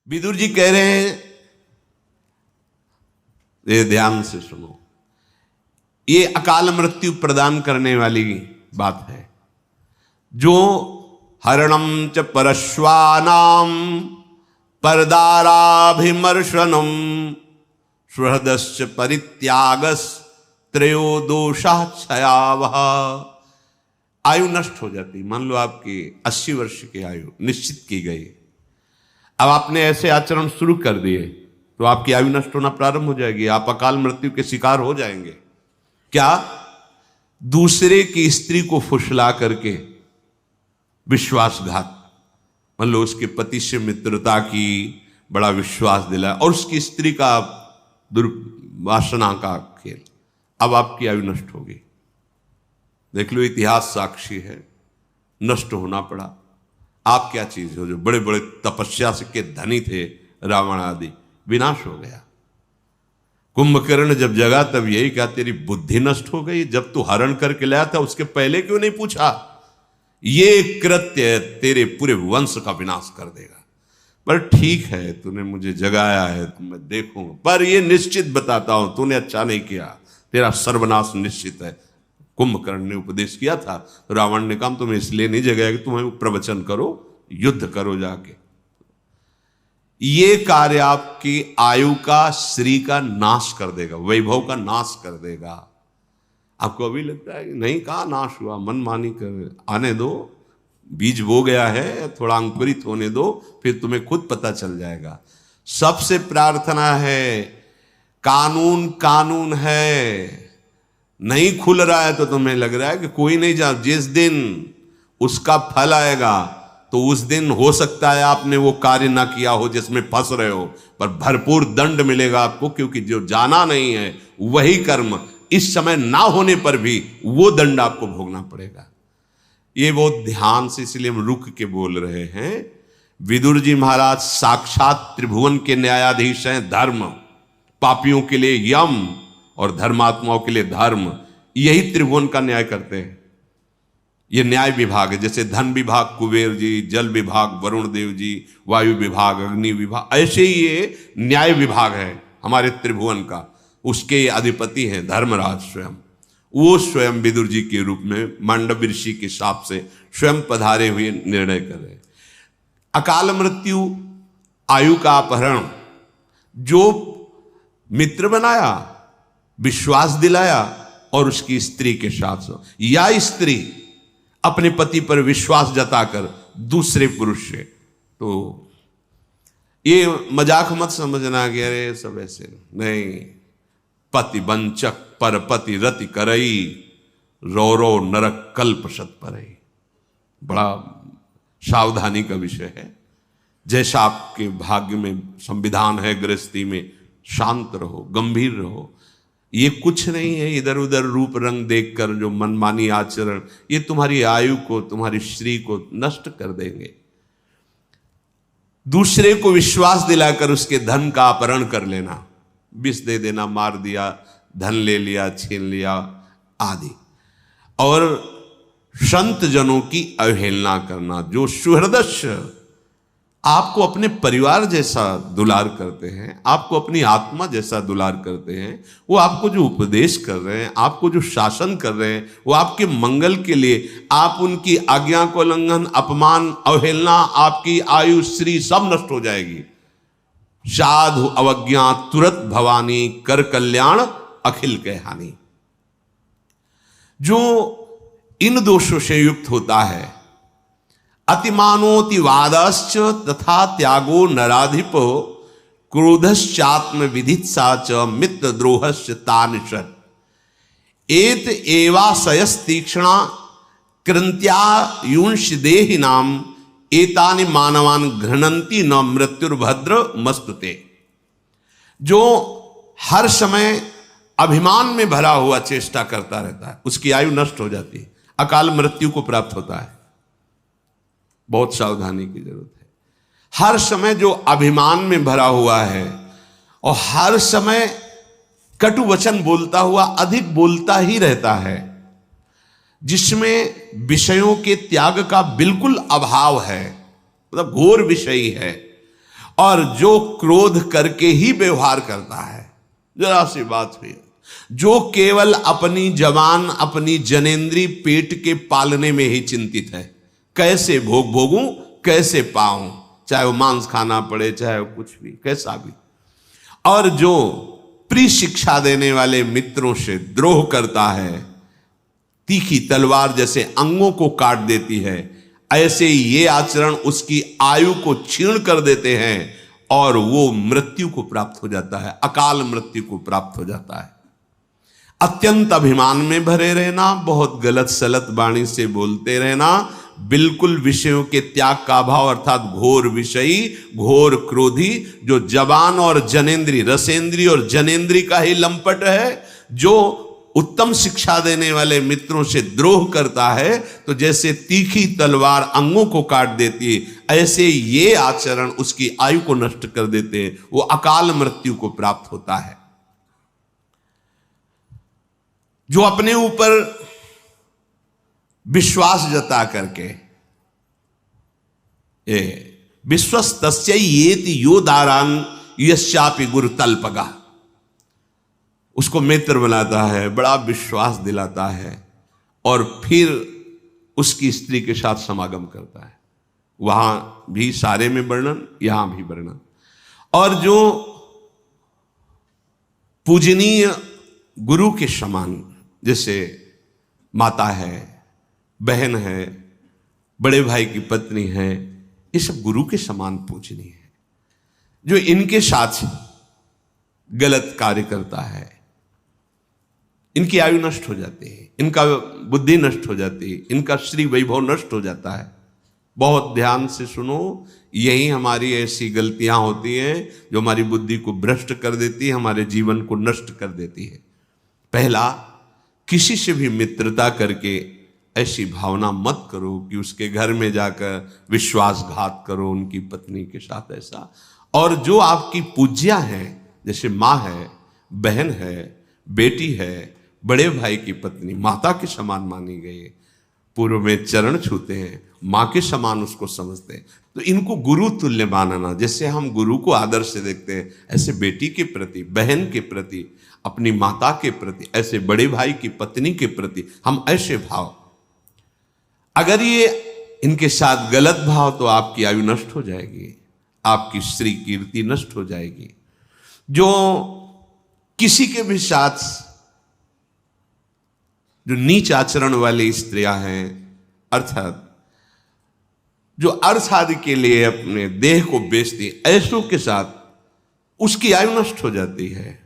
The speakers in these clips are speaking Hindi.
विदुर जी कह रहे हैं, ये ध्यान से सुनो, ये अकाल मृत्यु प्रदान करने वाली बात है। जो हरणम च परश्वानाम परदाराभिमर्शनम सुहृदश्च परित्यागस त्रयो दोषा क्षयावह। आयु नष्ट हो जाती। मान लो आपकी 80 वर्ष की आयु निश्चित की गई, अब आपने ऐसे आचरण शुरू कर दिए तो आपकी आयु नष्ट होना प्रारंभ हो जाएगी, आप अकाल मृत्यु के शिकार हो जाएंगे। क्या? दूसरे की स्त्री को फुसला करके विश्वासघात, मान लो उसके पति से मित्रता की, बड़ा विश्वास दिलाया और उसकी स्त्री का दुर्वासना का खेल, अब आपकी आयु नष्ट होगी। देख लो, इतिहास साक्षी है, नष्ट होना पड़ा। आप क्या चीज हो? जो बड़े बड़े तपस्या से के धनी थे, रावण आदि, विनाश हो गया। कुंभकर्ण जब जगा तब यही कहा, तेरी बुद्धि नष्ट हो गई, जब तू हरण करके लाया था उसके पहले क्यों नहीं पूछा? ये कृत्य तेरे पूरे वंश का विनाश कर देगा। पर ठीक है, तूने मुझे जगाया है तो मैं देखूंगा, पर ये निश्चित बताता हूं, तूने अच्छा नहीं किया, तेरा सर्वनाश निश्चित है। कुंभकर्ण ने उपदेश किया था, तो रावण ने कहा तुम्हें इसलिए नहीं जगाया कि तुम्हें प्रवचन करो, युद्ध करो जाके। ये कार्य आपकी आयु का, श्री का नाश कर देगा, वैभव का नाश कर देगा। आपको अभी लगता है कि नहीं, कहाँ नाश हुआ, मनमानी कर, आने दो, बीज बो गया है, थोड़ा अंकुरित होने दो, फिर तुम्हें खुद पता चल जाएगा। सबसे प्रार्थना है, कानून कानून है, नहीं खुल रहा है तो तुम्हें लग रहा है कि कोई नहीं जा, जिस दिन उसका फल आएगा तो उस दिन हो सकता है आपने वो कार्य ना किया हो जिसमें फंस रहे हो, पर भरपूर दंड मिलेगा आपको, क्योंकि जो जाना नहीं है वही कर्म इस समय ना होने पर भी वो दंड आपको भोगना पड़ेगा। ये बहुत ध्यान से, इसलिए हम रुक के बोल रहे हैं। विदुर जी महाराज साक्षात त्रिभुवन के न्यायाधीश हैं। धर्म, पापियों के लिए यम और धर्मात्माओं के लिए धर्म, यही त्रिभुवन का न्याय करते हैं। ये न्याय विभाग है। जैसे धन विभाग कुबेर जी, जल विभाग वरुण देव जी, वायु विभाग अग्नि विभाग, ऐसे ही ये न्याय विभाग है हमारे त्रिभुवन का। उसके अधिपति हैं धर्मराज स्वयं। वो स्वयं विदुर जी के रूप में मांडव ऋषि के शाप से स्वयं पधारे हुए निर्णय कर रहे। अकाल मृत्यु, आयु का अपहरण, जो मित्र बनाया, विश्वास दिलाया और उसकी स्त्री के साथ, या स्त्री अपने पति पर विश्वास जताकर दूसरे पुरुष से, तो ये मजाक मत समझना कि अरे सब ऐसे नहीं। पति वंचक परपति रति करई, रो रो नरक कल्प सत परई। बड़ा सावधानी का विषय है। जैसा आपके भाग्य में संविधान है, गृहस्थी में शांत रहो, गंभीर रहो। ये कुछ नहीं है इधर उधर रूप रंग देखकर जो मनमानी आचरण, ये तुम्हारी आयु को, तुम्हारी श्री को नष्ट कर देंगे। दूसरे को विश्वास दिलाकर उसके धन का अपहरण कर लेना, विष दे देना, मार दिया, धन ले लिया, छीन लिया आदि। और संत जनों की अवहेलना करना, जो सुहृदस्य आपको अपने परिवार जैसा दुलार करते हैं, आपको अपनी आत्मा जैसा दुलार करते हैं, वो आपको जो उपदेश कर रहे हैं, आपको जो शासन कर रहे हैं, वो आपके मंगल के लिए, आप उनकी आज्ञा को उल्लंघन, अपमान, अवहेलना, आपकी आयु श्री सब नष्ट हो जाएगी। साधु अवज्ञा तुरत भवानी, कर कल्याण अखिल के हानि। जो इन दोषों से युक्त होता है, अतिमानोति वादश्च तथा त्यागो नराधिपो, क्रोधश्चात्म विधित्सा च मित्र द्रोहश्च तानिषत्, एत एवाशयस्तीक्ष्णा कृंत्या युंश देहिनाम, एतानि मानवान घृणन्ति न मृत्युर्भद्र मस्तुते। जो हर समय अभिमान में भरा हुआ चेष्टा करता रहता है, उसकी आयु नष्ट हो जाती है, अकाल मृत्यु को प्राप्त होता है। बहुत सावधानी की जरूरत है। हर समय जो अभिमान में भरा हुआ है और हर समय कटु वचन बोलता हुआ अधिक बोलता ही रहता है, जिसमें विषयों के त्याग का बिल्कुल अभाव है, मतलब घोर विषयी है, और जो क्रोध करके ही व्यवहार करता है, जरा सी बात हुई, जो केवल अपनी जवान अपनी जनेंद्री पेट के पालने में ही चिंतित है, कैसे भोगूं, कैसे पाऊं, चाहे वो मांस खाना पड़े, चाहे वो कुछ भी, कैसा भी। और जो प्रिय शिक्षा देने वाले मित्रों से द्रोह करता है, तीखी तलवार जैसे अंगों को काट देती है, ऐसे ये आचरण उसकी आयु को छीण कर देते हैं और वो मृत्यु को प्राप्त हो जाता है, अकाल मृत्यु को प्राप्त हो जाता है। अत्यंत अभिमान में भरे रहना, बहुत गलत सलत वाणी से बोलते रहना, बिल्कुल विषयों के त्याग का अभाव, अर्थात घोर विषयी, घोर क्रोधी, जो जवान और जनेंद्री, रसेंद्री और जनेंद्री का ही लंपट है, जो उत्तम शिक्षा देने वाले मित्रों से द्रोह करता है, तो जैसे तीखी तलवार अंगों को काट देती है, ऐसे ये आचरण उसकी आयु को नष्ट कर देते हैं, वो अकाल मृत्यु को प्राप्त होता है। जो अपने ऊपर विश्वास जता करके, विश्वस्तस्य येति यो दारान यश्चापि गुरु तल्पगा, उसको मित्र बनाता है, बड़ा विश्वास दिलाता है और फिर उसकी स्त्री के साथ समागम करता है। वहां भी सारे में वर्णन, यहां भी वर्णन। और जो पूजनीय गुरु के समान, जैसे माता है, बहन है, बड़े भाई की पत्नी है, ये सब गुरु के समान पूजनीय है। जो इनके साथ गलत कार्य करता है, इनकी आयु नष्ट हो जाती है, इनका बुद्धि नष्ट हो जाती है, इनका श्री वैभव नष्ट हो जाता है। बहुत ध्यान से सुनो, यही हमारी ऐसी गलतियां होती हैं जो हमारी बुद्धि को भ्रष्ट कर देती है, हमारे जीवन को नष्ट कर देती है। पहला, किसी से भी मित्रता करके ऐसी भावना मत करो कि उसके घर में जाकर विश्वासघात करो उनकी पत्नी के साथ, ऐसा। और जो आपकी पूज्या है, जैसे माँ है, बहन है, बेटी है, बड़े भाई की पत्नी माता के समान मानी गई है, पूर्व में चरण छूते हैं, माँ के समान उसको समझते हैं, तो इनको गुरु तुल्य मानना। जैसे हम गुरु को आदर से देखते हैं, ऐसे बेटी के प्रति, बहन के प्रति, अपनी माता के प्रति, ऐसे बड़े भाई की पत्नी के प्रति हम ऐसे भाव, अगर ये इनके साथ गलत भाव, तो आपकी आयु नष्ट हो जाएगी, आपकी श्री कीर्ति नष्ट हो जाएगी। जो किसी के भी साथ जो नीच आचरण वाली स्त्रियां हैं, अर्थात जो अर्थ आदि के लिए अपने देह को बेचती, ऐसों के साथ उसकी आयु नष्ट हो जाती है,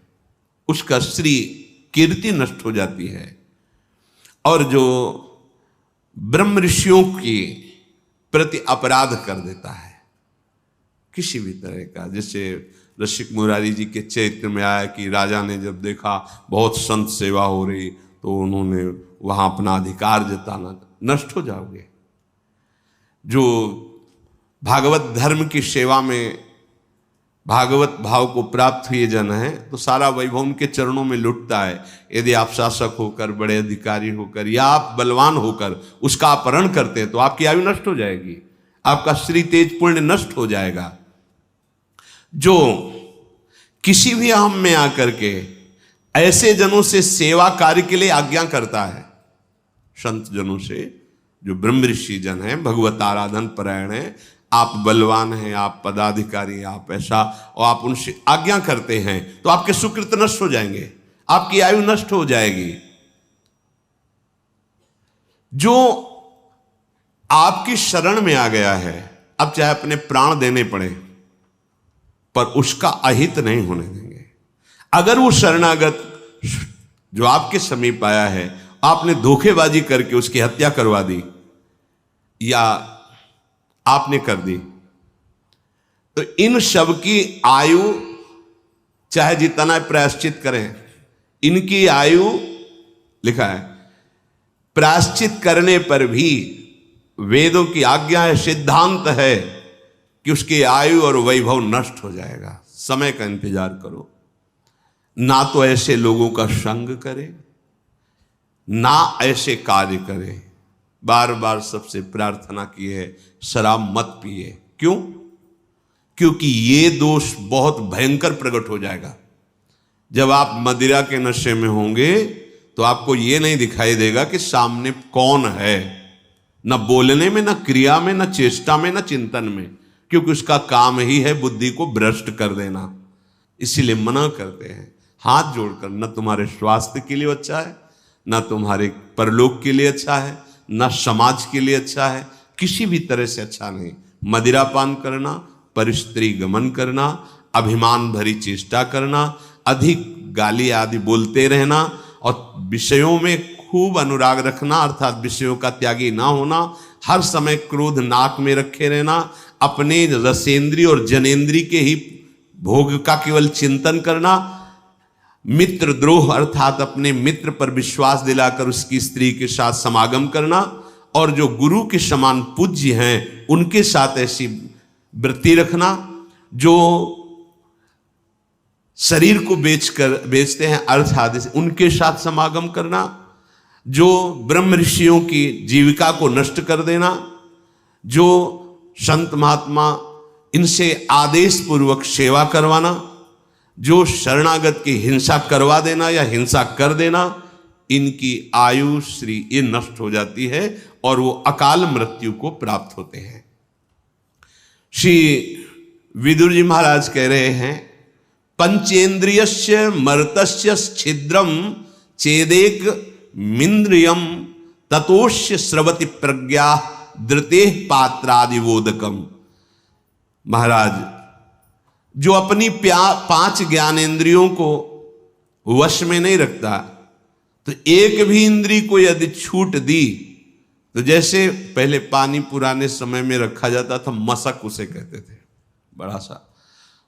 उसका श्री कीर्ति नष्ट हो जाती है। और जो ब्रह्म ऋषियों की प्रति अपराध कर देता है किसी भी तरह का, जैसे रसिक मुरारी जी के चरित्र में आया कि राजा ने जब देखा बहुत संत सेवा हो रही, तो उन्होंने वहां अपना अधिकार जताना, नष्ट हो जाओगे। जो भागवत धर्म की सेवा में भागवत भाव को प्राप्त हुए जन है, तो सारा वैभव उनके चरणों में लुटता है। यदि आप शासक होकर, बड़े अधिकारी होकर या आप बलवान होकर उसका अपहरण करते हैं, तो आपकी आयु नष्ट हो जाएगी, आपका श्री तेज पुण्य नष्ट हो जाएगा। जो किसी भी अहम में आकर के ऐसे जनों से सेवा कार्य के लिए आज्ञा करता है, संत जनों से, जो ब्रह्म ऋषि जन है, भगवत आराधन परायण है, आप बलवान हैं, आप पदाधिकारी, आप ऐसा, और आप उनसे आज्ञा करते हैं, तो आपके सुकृत नष्ट हो जाएंगे, आपकी आयु नष्ट हो जाएगी। जो आपकी शरण में आ गया है, अब चाहे अपने प्राण देने पड़े, पर उसका अहित नहीं होने देंगे। अगर वो शरणागत जो आपके समीप आया है, आपने धोखेबाजी करके उसकी हत्या करवा दी या आपने कर दी, तो इन सब की आयु चाहे जितना प्रायश्चित करें, इनकी आयु, लिखा है, प्रायश्चित करने पर भी वेदों की आज्ञा है, सिद्धांत है कि उसकी आयु और वैभव नष्ट हो जाएगा। समय का इंतजार करो, ना तो ऐसे लोगों का संग करे, ना ऐसे कार्य करे। बार बार सबसे प्रार्थना की है, शराब मत पिए। क्यों? क्योंकि ये दोष बहुत भयंकर प्रकट हो जाएगा। जब आप मदिरा के नशे में होंगे तो आपको ये नहीं दिखाई देगा कि सामने कौन है, न बोलने में, न क्रिया में, न चेष्टा में, न चिंतन में, क्योंकि उसका काम ही है बुद्धि को भ्रष्ट कर देना। इसीलिए मना करते हैं हाथ जोड़कर, न तुम्हारे स्वास्थ्य के लिए अच्छा है, न तुम्हारे परलोक के लिए अच्छा है, न समाज के लिए अच्छा है, किसी भी तरह से अच्छा नहीं। मदिरा पान करना, परिस्त्री गमन करना, अभिमान भरी चेष्टा करना, अधिक गाली आदि बोलते रहना और विषयों में खूब अनुराग रखना, अर्थात विषयों का त्यागी ना होना, हर समय क्रोध नाक में रखे रहना, अपने रसेंद्री और जनेंद्री के ही भोग का केवल चिंतन करना, मित्र द्रोह अर्थात अपने मित्र पर विश्वास दिलाकर उसकी स्त्री के साथ समागम करना, और जो गुरु के समान पूज्य हैं उनके साथ ऐसी वृत्ति रखना, जो शरीर को बेचते हैं अर्थ आदि से उनके साथ समागम करना, जो ब्रह्म ऋषियों की जीविका को नष्ट कर देना, जो संत महात्मा इनसे आदेश पूर्वक सेवा करवाना, जो शरणागत की हिंसा करवा देना या हिंसा कर देना, इनकी आयु श्री ये नष्ट हो जाती है और वो अकाल मृत्यु को प्राप्त होते हैं। श्री विदुर जी महाराज कह रहे हैं, पंचेन्द्रियस्य मर्तस्य छिद्रम चेदेक मिंद्रियम ततोष्य स्रवति प्रज्ञा धृते पात्रादिवोदकम। महाराज, जो अपनी 5 ज्ञानेंद्रियों को वश में नहीं रखता, तो एक भी इंद्री को यदि छूट दी तो जैसे पहले पानी पुराने समय में रखा जाता था, मशक उसे कहते थे, बड़ा सा,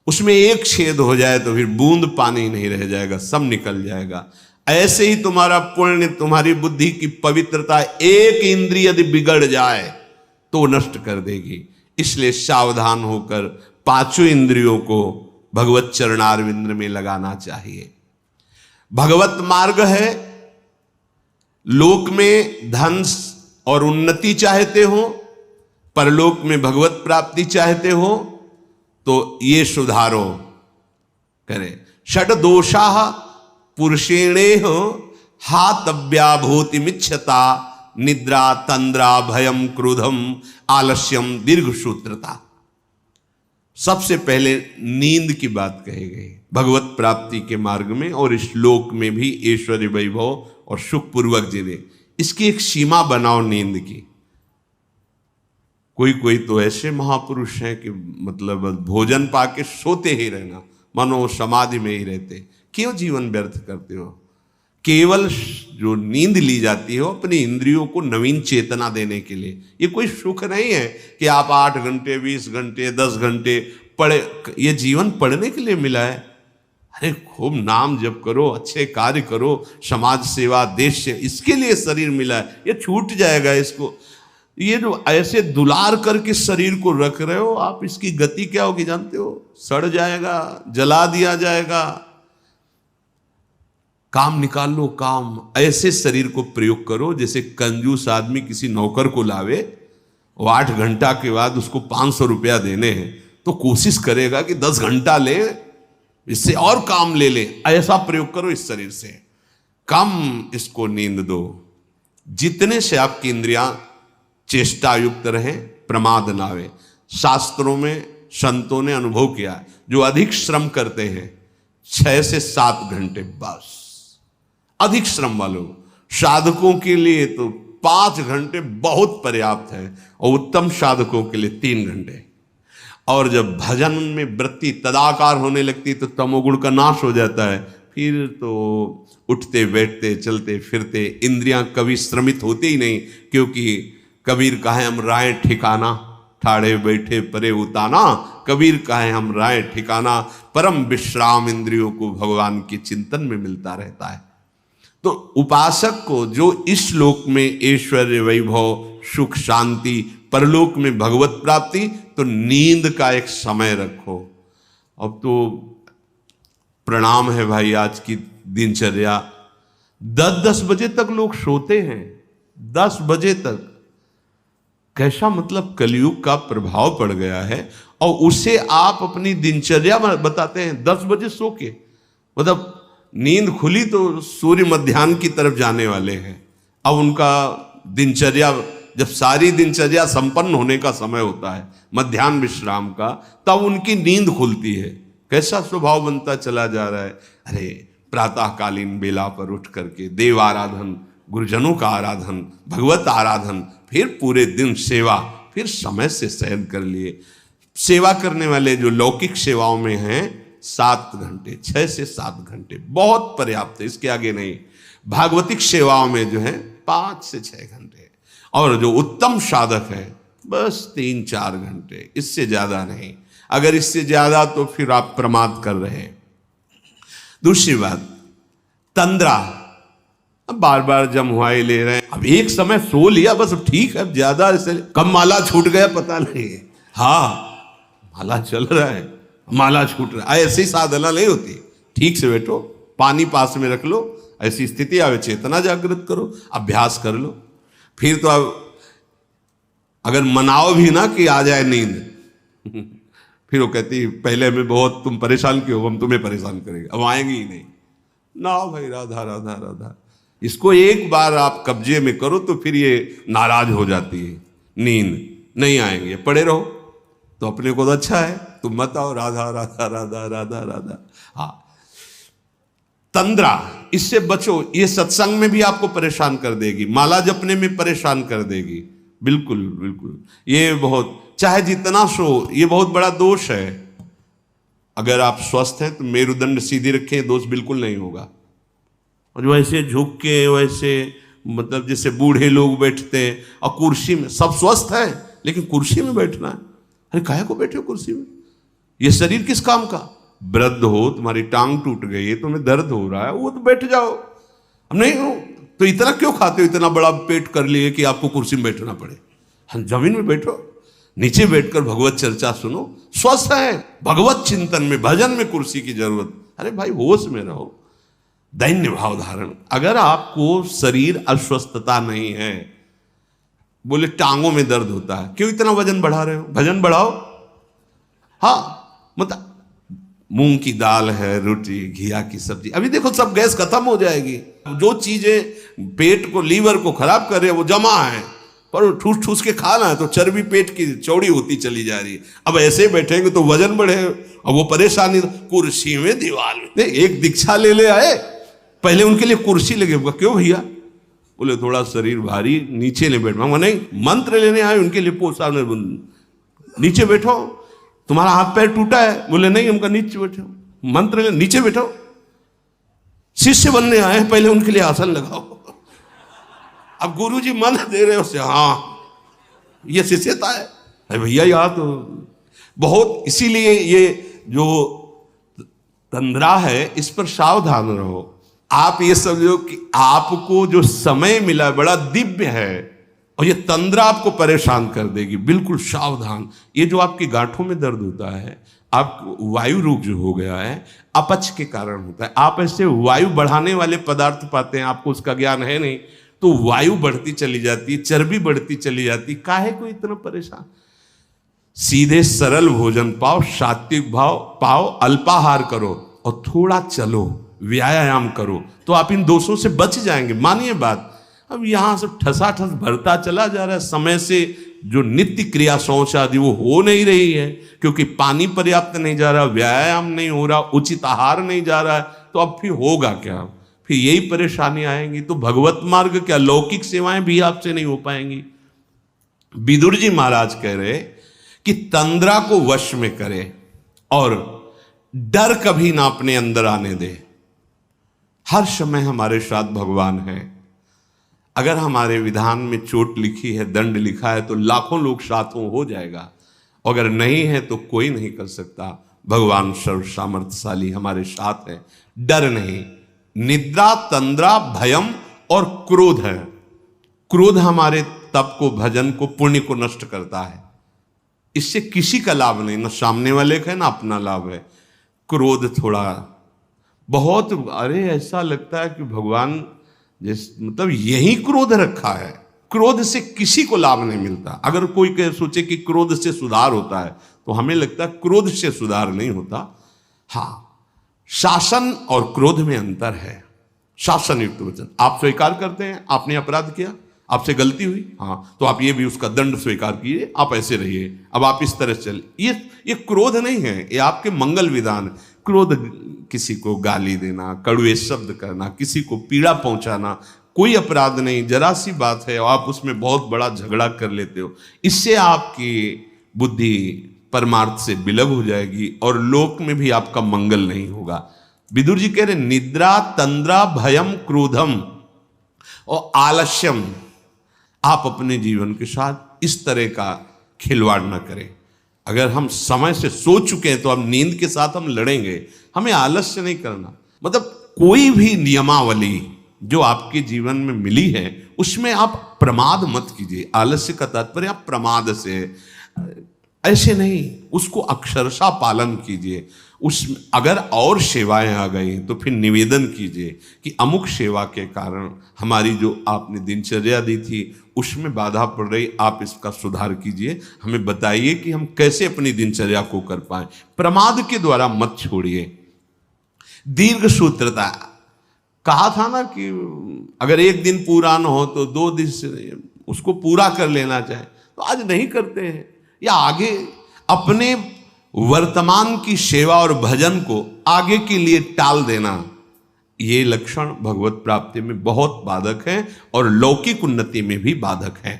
उसमें एक छेद हो जाए तो फिर बूंद पानी नहीं रह जाएगा, सब निकल जाएगा। ऐसे ही तुम्हारा पुण्य, तुम्हारी बुद्धि की पवित्रता, एक इंद्रिय यदि बिगड़ जाए तो नष्ट कर देगी। इसलिए सावधान होकर 5 इंद्रियों को भगवत चरणारविंद में लगाना चाहिए। भगवत मार्ग है, लोक में धन और उन्नति चाहते हो, परलोक में भगवत प्राप्ति चाहते हो, तो ये सुधारो करे। षड दोषा पुरुषेणेह हातव्याभूति मिच्छता निद्रा तंद्रा भयम क्रोधम आलस्यम दीर्घसूत्रता। सबसे पहले नींद की बात कही गई भगवत प्राप्ति के मार्ग में, और इस लोक में भी ऐश्वर्य वैभव और सुखपूर्वक जीने। इसकी एक सीमा बनाओ नींद की। कोई तो ऐसे महापुरुष हैं कि मतलब भोजन पाके सोते ही रहना, मानो समाधि में ही रहते। क्यों जीवन व्यर्थ करते हो? केवल जो नींद ली जाती है अपनी इंद्रियों को नवीन चेतना देने के लिए। ये कोई सुख नहीं है कि आप 8 घंटे 20 घंटे 10 घंटे पढ़े। ये जीवन पढ़ने के लिए मिला है। अरे खूब नाम जप करो, अच्छे कार्य करो, समाज सेवा, देश से, इसके लिए शरीर मिला है। ये छूट जाएगा इसको। ये जो ऐसे दुलार करके शरीर को रख रहे हो आप, इसकी गति क्या होगी जानते हो? सड़ जाएगा, जला दिया जाएगा। काम निकाल लो, काम। ऐसे शरीर को प्रयोग करो जैसे कंजूस आदमी किसी नौकर को लावे, वो 8 घंटा के बाद उसको 500 रुपया देने हैं, तो कोशिश करेगा कि 10 घंटा ले, इससे और काम ले ले। ऐसा प्रयोग करो इस शरीर से। कम इसको नींद दो, जितने से आपकी इंद्रियां चेष्टा युक्त रहें, प्रमाद ना आवे। शास्त्रों में संतों ने अनुभव किया, जो अधिक श्रम करते हैं 6 से 7 घंटे बस, अधिक श्रम वालों। साधकों के लिए तो 5 घंटे बहुत पर्याप्त है, और उत्तम साधकों के लिए 3 घंटे। और जब भजन में वृत्ति तदाकार होने लगती तो तमोगुण का नाश हो जाता है। फिर तो उठते बैठते चलते फिरते इंद्रियां कभी श्रमित होती ही नहीं, क्योंकि कबीर कहे हम राय ठिकाना, ठाड़े बैठे परे उताना। कबीर कहे हम राय ठिकाना, परम विश्राम इंद्रियों को भगवान के चिंतन में मिलता रहता है। तो उपासक को जो इस लोक में ऐश्वर्य वैभव सुख शांति, परलोक में भगवत प्राप्ति, तो नींद का एक समय रखो। अब तो प्रणाम है भाई, आज की दिनचर्या 10-10 बजे तक लोग सोते हैं, 10 बजे तक। कैसा मतलब कलयुग का प्रभाव पड़ गया है। और उसे आप अपनी दिनचर्या में बताते हैं 10 बजे सो के, मतलब नींद खुली तो सूर्य मध्याह्न की तरफ जाने वाले हैं। अब उनका दिनचर्या, जब सारी दिनचर्या संपन्न होने का समय होता है मध्याह्न विश्राम का, तब उनकी नींद खुलती है। कैसा स्वभाव बनता चला जा रहा है। अरे प्रातःकालीन बेला पर उठ करके देव आराधन, गुरुजनों का आराधन, भगवत आराधन, फिर पूरे दिन सेवा, फिर समय से शयन कर लिए। सेवा करने वाले जो लौकिक सेवाओं में हैं 7 घंटे, 6 से 7 घंटे बहुत पर्याप्त है, इसके आगे नहीं। भागवतिक सेवाओं में जो है 5 से 6 घंटे, और जो उत्तम साधक है बस 3-4 घंटे, इससे ज्यादा नहीं। अगर इससे ज्यादा तो फिर आप प्रमाद कर रहे हैं। दूसरी बात, तंद्रा, अब बार बार जमुआई ले रहे हैं। अब एक समय सो लिया बस, ठीक है, अब ज्यादा इससे कब माला छूट गया पता नहीं। हाँ, माला चल रहा है, माला छूट रहा है, ऐसी साधना नहीं होती। ठीक से बैठो, पानी पास में रख लो, ऐसी स्थिति आवे चेतना जागृत करो, अभ्यास कर लो। फिर तो अब अगर मनाओ भी ना कि आ जाए नींद फिर वो कहती पहले में बहुत तुम परेशान क्यों, हम तुम्हें परेशान करेंगे, अब आएंगे ही नहीं ना भाई। राधा राधा राधा, इसको एक बार आप कब्जे में करो तो फिर ये नाराज हो जाती है, नींद नहीं आएंगे। पड़े रहो तो अपने को तो अच्छा है, तुम मत आओ राधा राधा राधा राधा राधा। हाँ, तंद्रा, इससे बचो। ये सत्संग में भी आपको परेशान कर देगी, माला जपने में परेशान कर देगी। बिल्कुल बिल्कुल, ये बहुत, चाहे जितना सो, ये बहुत बड़ा दोष है। अगर आप स्वस्थ हैं तो मेरुदंड सीधी रखें, दोष बिल्कुल नहीं होगा। और वैसे झुक के, वैसे मतलब जैसे बूढ़े लोग बैठते हैं, और कुर्सी में, सब स्वस्थ है लेकिन कुर्सी में बैठना है। अरे काहे को बैठे हो कुर्सी में, ये शरीर किस काम का। वृद्ध हो, तुम्हारी टांग टूट गई है, तुम्हें दर्द हो रहा है, वो तो बैठ जाओ। अब नहीं हो तो इतना क्यों खाते हो, इतना बड़ा पेट कर लिए कि आपको कुर्सी में बैठना पड़े। हम जमीन में बैठो, नीचे बैठकर भगवत चर्चा सुनो, स्वस्थ है। भगवत चिंतन में, भजन में कुर्सी की जरूरत। अरे भाई होश में रहो, दैन्य भाव धारण। अगर आपको शरीर अस्वस्थता नहीं है, बोले टांगों में दर्द होता है, क्यों इतना वजन बढ़ा रहे हो, भजन बढ़ाओ। हाँ, मतलब मूंग की दाल है, रोटी, घिया की सब्जी, अभी देखो सब गैस खत्म हो जाएगी। जो चीजें पेट को, लीवर को खराब कर रहे हैं वो जमा है, पर ठूस ठूस के खाना है तो चर्बी पेट की चौड़ी होती चली जा रही है। अब ऐसे बैठेंगे तो वजन बढ़े, और वो परेशानी। कुर्सी में, दीवार में, एक दीक्षा ले ले आए, पहले उनके लिए कुर्सी लगे, क्यों भैया, बोले थोड़ा शरीर भारी, नीचे नहीं बैठ। नहीं, मंत्र लेने आए उनके लिए, पोसा नीचे बैठो, तुम्हारा हाथ पैर टूटा है, बोले नहीं हमका नीचे बैठो, मंत्र ले, नीचे बैठो। शिष्य बनने आए हैं, पहले उनके लिए आसन लगाओ। अब गुरुजी मंत्र दे रहे हो से, हाँ ये शिष्यता है। अरे भैया यहाँ तो बहुत, इसीलिए ये जो तंद्रा है इस पर सावधान रहो। आप ये समझो कि आपको जो समय मिला बड़ा दिव्य है, और ये तंद्रा आपको परेशान कर देगी। बिल्कुल सावधान। ये जो आपकी गांठों में दर्द होता है, आप वायु रोग जो हो गया है, अपच के कारण होता है। आप ऐसे वायु बढ़ाने वाले पदार्थ पाते हैं, आपको उसका ज्ञान है नहीं, तो वायु बढ़ती चली जाती है, चर्बी बढ़ती चली जाती। काहे को इतना परेशान। सीधे सरल भोजन पाओ, सात्विक भाव पाओ, अल्पाहार करो और थोड़ा चलो, व्यायाम करो, तो आप इन दोषों से बच जाएंगे। मानिए बात। अब यहां से ठसाठस भरता चला जा रहा है, समय से जो नित्य क्रिया शौच आदि वो हो नहीं रही है, क्योंकि पानी पर्याप्त नहीं जा रहा, व्यायाम नहीं हो रहा, उचित आहार नहीं जा रहा है, तो अब फिर होगा क्या, फिर यही परेशानी आएंगी। तो भगवत मार्ग क्या, लौकिक सेवाएं भी आपसे नहीं हो पाएंगी। विदुर जी महाराज कह रहे कि तंद्रा को वश में करे और डर कभी ना अपने अंदर आने दे। हर समय हमारे साथ भगवान है। अगर हमारे विधान में चोट लिखी है, दंड लिखा है, तो लाखों लोग साथों हो जाएगा, अगर नहीं है तो कोई नहीं कर सकता। भगवान सर्व सामर्थ्यशाली हमारे साथ है, डर नहीं। निद्रा, तंद्रा, भयम और क्रोध है। क्रोध हमारे तप को, भजन को, पुण्य को नष्ट करता है। इससे किसी का लाभ नहीं, ना सामने वाले का है ना अपना लाभ है। क्रोध थोड़ा बहुत, अरे ऐसा लगता है कि भगवान मतलब यही क्रोध रखा है। क्रोध से किसी को लाभ नहीं मिलता। अगर कोई सोचे कि क्रोध से सुधार होता है तो हमें लगता है क्रोध से सुधार नहीं होता। हाँ, शासन और क्रोध में अंतर है। शासन युक्त वचन, आप स्वीकार करते हैं आपने अपराध किया, आपसे गलती हुई, हाँ, तो आप ये भी उसका दंड स्वीकार कीजिए, आप ऐसे रहिए, अब आप इस तरह से चलिए। ये क्रोध नहीं है, ये आपके मंगल विधान। क्रोध किसी को गाली देना, कड़वे शब्द करना, किसी को पीड़ा पहुंचाना कोई अपराध नहीं, जरा सी बात है और आप उसमें बहुत बड़ा झगड़ा कर लेते हो। इससे आपकी बुद्धि परमार्थ से विलग हो जाएगी और लोक में भी आपका मंगल नहीं होगा। विदुर जी कह रहे निद्रा तंद्रा भयम क्रोधम और आलस्यम, आप अपने जीवन के साथ इस तरह का खिलवाड़ न करें। अगर हम समय से सो चुके हैं तो अब नींद के साथ हम लड़ेंगे, हमें आलस्य नहीं करना। मतलब कोई भी नियमावली जो आपके जीवन में मिली है उसमें आप प्रमाद मत कीजिए। आलस्य का तात्पर्य आप प्रमाद से, ऐसे नहीं, उसको अक्षरशः पालन कीजिए। उस अगर और सेवाएं आ गई तो फिर निवेदन कीजिए कि अमुक सेवा के कारण हमारी जो आपने दिनचर्या दी थी उसमें बाधा पड़ रही, आप इसका सुधार कीजिए, हमें बताइए कि हम कैसे अपनी दिनचर्या को कर पाए। प्रमाद के द्वारा मत छोड़िए। दीर्घ सूत्रता, कहा था ना कि अगर एक दिन पूरा न हो तो 2 दिन से उसको पूरा कर लेना चाहे, तो आज नहीं करते हैं, या आगे अपने वर्तमान की सेवा और भजन को आगे के लिए टाल देना, ये लक्षण भगवत प्राप्ति में बहुत बाधक है और लौकिक उन्नति में भी बाधक है।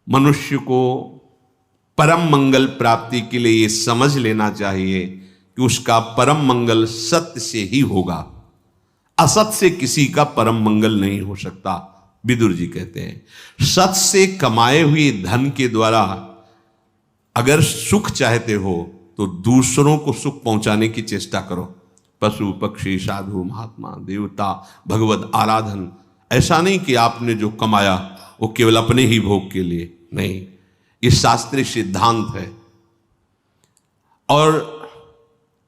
मनुष्य को परम मंगल प्राप्ति के लिए ये समझ लेना चाहिए कि उसका परम मंगल सत्य से ही होगा, असत से किसी का परम मंगल नहीं हो सकता। विदुर जी कहते हैं सत से कमाए हुए धन के द्वारा अगर सुख चाहते हो तो दूसरों को सुख पहुंचाने की चेष्टा करो। पशु पक्षी साधु महात्मा देवता भगवत आराधन, ऐसा नहीं कि आपने जो कमाया वो केवल अपने ही भोग के लिए, नहीं, ये शास्त्रीय सिद्धांत है। और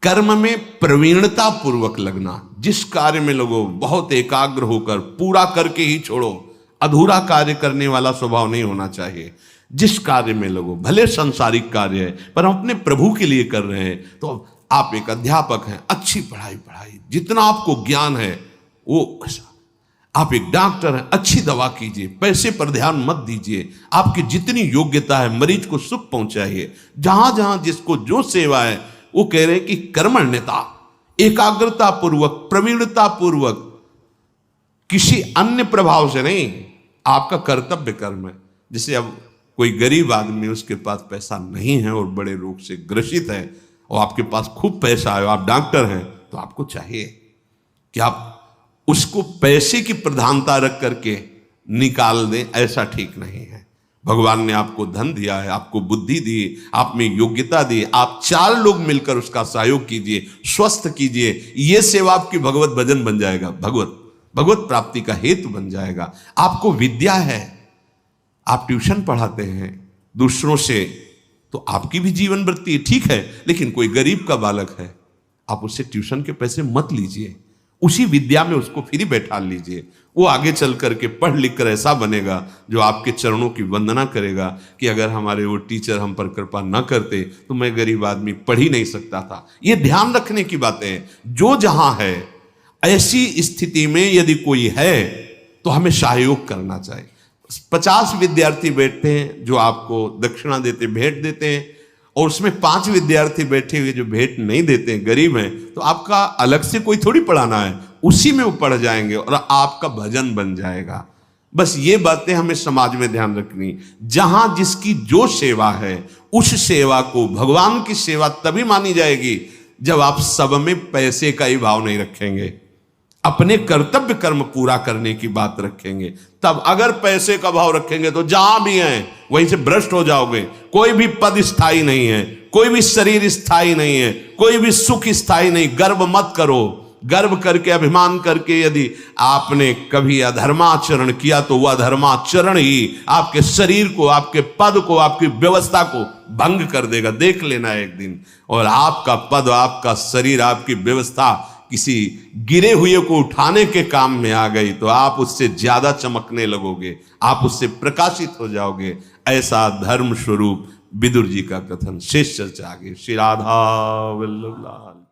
कर्म में प्रवीणता पूर्वक लगना, जिस कार्य में लगो बहुत एकाग्र होकर पूरा करके ही छोड़ो, अधूरा कार्य करने वाला स्वभाव नहीं होना चाहिए। जिस कार्य में लगो, भले सांसारिक कार्य है पर हम अपने प्रभु के लिए कर रहे हैं, तो आप एक अध्यापक हैं, अच्छी पढ़ाई, जितना आपको ज्ञान है वो ऐसा, आप एक डॉक्टर हैं, अच्छी दवा कीजिए, पैसे पर ध्यान मत दीजिए, आपकी जितनी योग्यता है मरीज को सुख पहुंचाइए। जहां जहां जिसको जो सेवा है वो कह रहे हैं कि कर्मण्यता, एकाग्रता पूर्वक, प्रवीणता पूर्वक, किसी अन्य प्रभाव से नहीं, आपका कर्तव्य कर्म है। जैसे अब कोई गरीब आदमी, उसके पास पैसा नहीं है और बड़े रोग से ग्रसित है, और आपके पास खूब पैसा है, आप डॉक्टर हैं, तो आपको चाहिए कि आप उसको पैसे की प्रधानता रख करके निकाल दें, ऐसा ठीक नहीं है। भगवान ने आपको धन दिया है, आपको बुद्धि दी, आप में योग्यता दी, आप 4 लोग मिलकर उसका सहयोग कीजिए, स्वस्थ कीजिए, ये सेवा आपकी भगवत भजन बन जाएगा, भगवत प्राप्ति का हेतु बन जाएगा। आपको विद्या है, आप ट्यूशन पढ़ाते हैं दूसरों से, तो आपकी भी जीवन वृत्ति ठीक है, लेकिन कोई गरीब का बालक है, आप उससे ट्यूशन के पैसे मत लीजिए, उसी विद्या में उसको फिर बैठा लीजिए। वो आगे चल करके पढ़ लिख कर ऐसा बनेगा जो आपके चरणों की वंदना करेगा कि अगर हमारे वो टीचर हम पर कृपा न करते तो मैं गरीब आदमी पढ़ ही नहीं सकता था। ये ध्यान रखने की बातें हैं। जो जहां है, ऐसी स्थिति में यदि कोई है तो हमें सहयोग करना चाहिए। 50 विद्यार्थी बैठते हैं जो आपको दक्षिणा देते, भेंट देते हैं, और उसमें 5 विद्यार्थी बैठे हुए जो भेंट नहीं देते हैं, गरीब हैं, तो आपका अलग से कोई थोड़ी पढ़ाना है, उसी में वो पढ़ जाएंगे और आपका भजन बन जाएगा। बस ये बातें हमें समाज में ध्यान रखनी। जहां जिसकी जो सेवा है, उस सेवा को भगवान की सेवा तभी मानी जाएगी जब आप सब में पैसे का ही भाव नहीं रखेंगे, अपने कर्तव्य कर्म पूरा करने की बात रखेंगे। तब अगर पैसे का भाव रखेंगे तो जहां भी हैं वहीं से भ्रष्ट हो जाओगे। कोई भी पद स्थायी नहीं है, कोई भी शरीर स्थायी नहीं है, कोई भी सुख स्थायी नहीं। गर्व मत करो। गर्व करके, अभिमान करके यदि आपने कभी अधर्माचरण किया तो वह अधर्माचरण ही आपके शरीर को, आपके पद को, आपकी व्यवस्था को भंग कर देगा। देख लेना एक दिन, और आपका पद, आपका शरीर, आपकी व्यवस्था किसी गिरे हुए को उठाने के काम में आ गई तो आप उससे ज्यादा चमकने लगोगे, आप उससे प्रकाशित हो जाओगे। ऐसा धर्म स्वरूप विदुर जी का कथन। शेष चर्चा आगे। श्री राधा वल्लभ लाल।